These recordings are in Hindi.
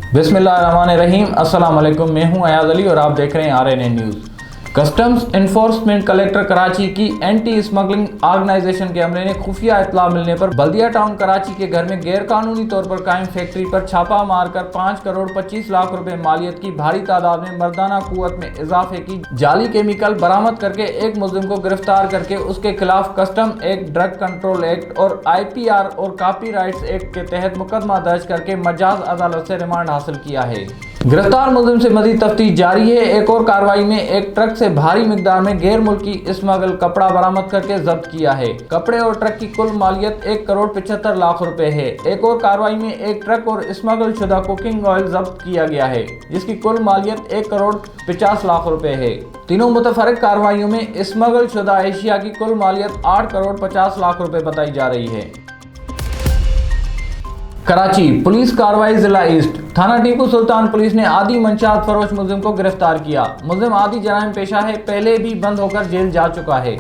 बिस्मिल्लाहिर्रहमानिर्रहीम। अस्सलाम वालेकुम। मैं हूं अयाज अली और आप देख रहे हैं RNA news. Customs enforcement collector Karachi की एंटी स्मगलिंग ऑर्गेनाइजेशन के अमले ने खुफिया इत्तला मिलने पर बल्दिया टाउन कराची के घर में गैर कानूनी तौर पर कायम फैक्ट्री पर छापा मारकर 5 करोड़ 25 लाख रुपए मालियत की भारी तादाद में मर्दाना कुव्वत में इजाफे की जाली केमिकल बरामद करके एक मुलजिम को गिरफ्तार करके उसके खिलाफ custom act, drug control act और IPR और कॉपीराइट्स एक्ट के तहत मुकदमा दर्ज करके मजाज अदालत से रिमांड हासिल किया है। गिरफ्तार मुलजिम से मजीद तफ्तीश जारी है। एक और कार्रवाई में एक ट्रक से भारी मिकदार में गैर मुल्की स्मगल कपड़ा बरामद करके जब्त किया है। कपड़े और ट्रक की कुल मालियत 1 करोड़ 75 लाख रुपए है। एक और कार्रवाई में एक ट्रक और स्मगल शुदा कुकिंग ऑयल जब्त किया गया है, जिसकी कुल मालियत 1 करोड़ 50 लाख रुपए है। तीनों मुतफरक कार्रवाइयों में स्मगल शुदा एशिया की कुल मालियत 8 करोड़ 50 लाख रुपए बताई जा रही है। कराची पुलिस कार्रवाई जिला ईस्ट थाना टीपू सुल्तान पुलिस ने आदि मंशियात फरोश मुलजिम को गिरफ्तार किया। मुलजिम आदि जराइम पेशा है, पहले भी बंद होकर जेल जा चुका है।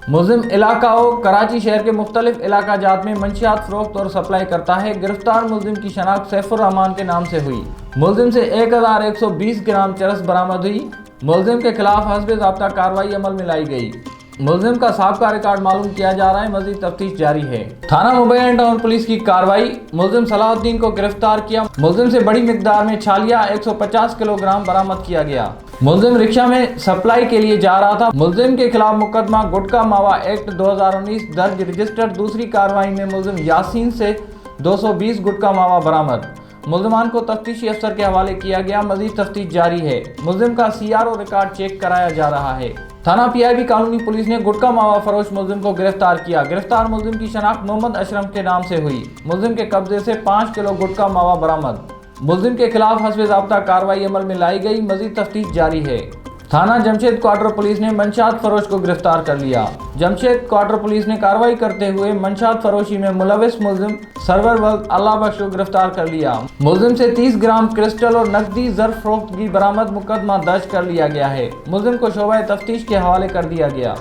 मुलजिम इलाकाओं कराची शहर के मुख्तलिफ इलाका जात में मंशियात फरोख्त और सप्लाई करता है। गिरफ्तार मुलजिम की शनाख्त सैफुर रहमान के नाम से हुई। मुलजिम से 1120 ग्राम चरस बरामद हुई। मुलजिम के खिलाफ हस्बे ज़ाब्ता कार्रवाई अमल में लाई गई। मुलजिम का साबका रिकॉर्ड मालूम किया जा रहा है, मजीद तफ्तीश जारी है। थाना मोबाइल टाउन पुलिस की कार्रवाई, मुलजिम सलाहुद्दीन को गिरफ्तार किया। मुलजिम से बड़ी मिकदार में छालिया 150 किलोग्राम बरामद किया गया। मुलजिम रिक्शा में सप्लाई के लिए जा रहा था। मुलजिम के खिलाफ मुकदमा गुटका मावा एक्ट 2019 दर्ज रजिस्टर्ड। दूसरी कार्रवाई में मुलजिम यासीन से 220 गुटका मावा बरामद। मुलजमान को तफ्तीशी अफसर के हवाले किया गया, मजीद तफ्तीश जारी है। मुलजिम का CRO रिकॉर्ड चेक कराया जा रहा है। थाना PIB कानूनी पुलिस ने गुटका मावा फरोश मुलजिम को गिरफ्तार किया। गिरफ्तार मुलजिम की शनाख्त मोहम्मद अशरफ के नाम से हुई। मुलजिम के कब्जे से 5 किलो गुटका मावा बरामद। मुलजिम के खिलाफ हस्बे ज़ाब्ता कार्रवाई अमल में लाई गई, मजीद तफ्तीश जारी है। थाना जमशेद क्वार्टर पुलिस ने मंशियात फरोश को गिरफ्तार कर लिया। जमशेद क्वार्टर पुलिस ने कार्रवाई करते हुए मंशियात फरोशी में मुलविस मुलजिम सरवर वल्द अल्लाह बख्श को गिरफ्तार कर लिया। मुलजिम से 30 ग्राम क्रिस्टल और नकदी ज़र फरोख्त की बरामद मुकदमा दर्ज कर लिया गया है। मुलजिम को शोबा तफ्तीश के हवाले कर दिया गया।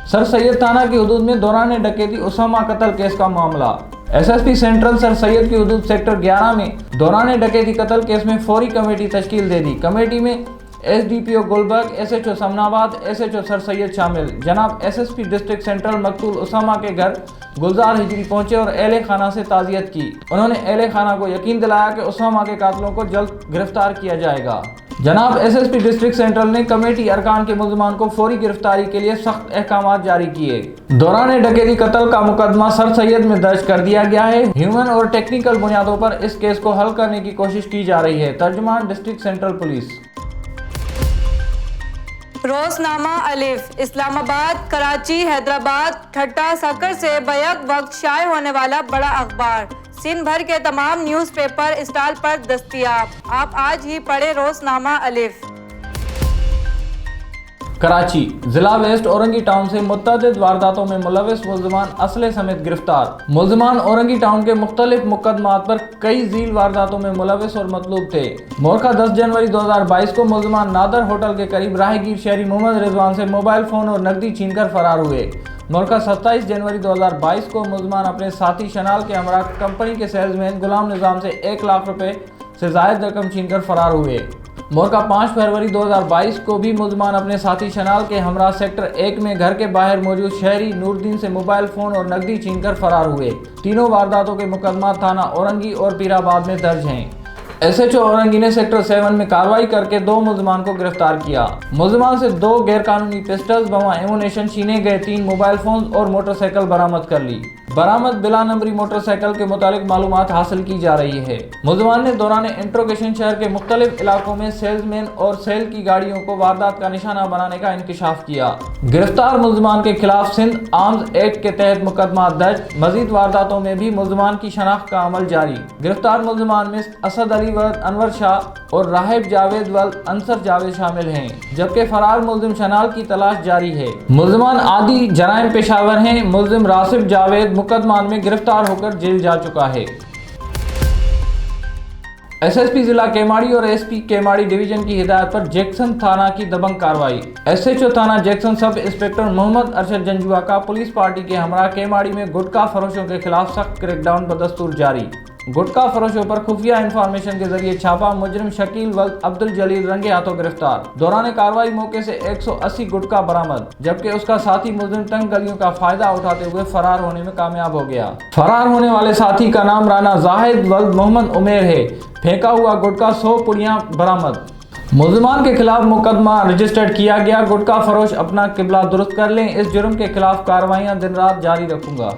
सर सैयद थाना की हुदूद में दौरान डकैती उसामा कत्ल केस का मामला। SSP सेंट्रल सर सैयद की हुदूद सेक्टर 11 में दौरान डकैती कत्ल केस में फौरी कमेटी तश्कील दे दी। कमेटी में SDPO Gulberg, SHO Samanabad, SHO sir Syed शामिल। जनाब SSP डिस्ट्रिक्ट सेंट्रल मकतूल उसामा के घर गुलजार हिजरी पहुंचे और अहले खाना से ताज़ियत की। उन्होंने अहले खाना को यकीन दिलाया कि उसामा के कातिलों को जल्द गिरफ्तार किया जाएगा। जनाब SSP डिस्ट्रिक्ट सेंट्रल ने कमेटी अरकान के मुलजमान को फौरी गिरफ्तारी के लिए सख्त अहकाम जारी किए। दौरान डकैती कत्ल का मुकदमा सर सैयद में दर्ज कर दिया गया है। ह्यूमन और टेक्निकल बुनियादों पर इस केस को हल करने की कोशिश की जा रही है। तर्जुमान डिस्ट्रिक्ट सेंट्रल पुलिस। रोजनामा अलिफ इस्लामाबाद, कराची, हैदराबाद, ठट्टा, सकर से बैक वक्त शाये होने वाला बड़ा अखबार सिंध भर के तमाम न्यूज़पेपर स्टॉल पर दस्तयाब। आप आज ही पढ़े रोजनामा अलिफ। कराची जिला वेस्ट औरंगी टाउन से मुतअद्दिद वारदातों में मुलविस मुलजमान असले समेत गिरफ्तार। मुलजमान औरंगी टाउन के मुख्तलिफ मुकदमात पर कई झील वारदातों में मुलविस और मतलूब थे। मोरखा 10 जनवरी 2022 को मुलजमान नादर होटल के करीब राहगीर शहरी मोहम्मद रिजवान से मोबाइल फोन और नकदी छीनकर फरार हुए। मोरखा 27 जनवरी 2022 को मुलजमान अपने साथी शनाल के हमरा कंपनी के सेल्समैन गुलाम निज़ाम से 1 लाख रुपए से जायद रकम छीनकर फरार हुए। मोरका 5 फरवरी 2022 को भी मुलजमान अपने साथी शनाल के हमरा सेक्टर 1 में घर के बाहर मौजूद शहरी नूरदीन से मोबाइल फोन और नकदी छीनकर फरार हुए। तीनों वारदातों के मुकदमा थाना औरंगी और पीराबाद में दर्ज हैं। SHO औरंगी ने सेक्टर 7 में कार्रवाई करके 2 मुलजमान को गिरफ्तार किया। मुलजमान से 2 गैरकानूनी पिस्टल्स, बमा एमुनेशन, छीने गए 3 मोबाइल फोन और मोटरसाइकिल बरामद कर ली। बरामद बिला नंबरी मोटरसाइकिल के मुतालिक मालूमात हासिल की जा रही है। मुलजमान ने दौरान इंट्रोगेशन शहर के मुख्तलिफ इलाकों में सेल्समैन और सेल की गाड़ियों को वारदात का निशाना बनाने का इंकशाफ किया। गिरफ्तार मुलजमान के खिलाफ सिंध आर्म्स एक्ट के तहत मुकदमा दर्ज। मजीद वारदातों में भी मुलजमान की शनाख्त का अमल जारी। गिरफ्तार मुलजमान में असद अली वल्द अनवर शाह और राहिब जावेद वल्द अंसर जावेद शामिल हैं, जबकि फरार मुलजिम शनाल की तलाश जारी है। मुलजमान आदि जराइम पेशावर हैं। मुलजिम रासिब जावेद मुकदमा में गिरफ्तार होकर जेल जा चुका है। SSP जिला केमाड़ी और SP केमाड़ी डिवीजन की हिदायत पर जैक्सन थाना की दबंग कार्रवाई। SHO थाना Jackson sub inspector Mohammad Arshad Janjua का पुलिस पार्टी के हमरा केमाड़ी में गुटखा फरोशों के खिलाफ सख्त क्रैकडाउन बदस्तूर जारी। गुटखा फरोशों पर खुफिया इंफॉर्मेशन के जरिए छापा, मुजरिम शकील वल्द अब्दुल जलील रंगे हाथों गिरफ्तार। दौरान कार्रवाई मौके से 180 गुटखा बरामद, जबकि उसका साथी मुजरिम तंग गलियों का फायदा उठाते हुए फरार होने में कामयाब हो गया। फरार होने वाले साथी का नाम राना जाहिद वल्द मोहम्मद उमेर है। फेंका हुआ गुटखा 100 पुड़ियां बरामद। मुल्जिमान के खिलाफ मुकदमा रजिस्टर्ड किया गया। गुटखा फरोश अपना किबला दुरुस्त कर लें। इस जुर्म के खिलाफ कार्रवाइयां दिन रात जारी रखूंगा।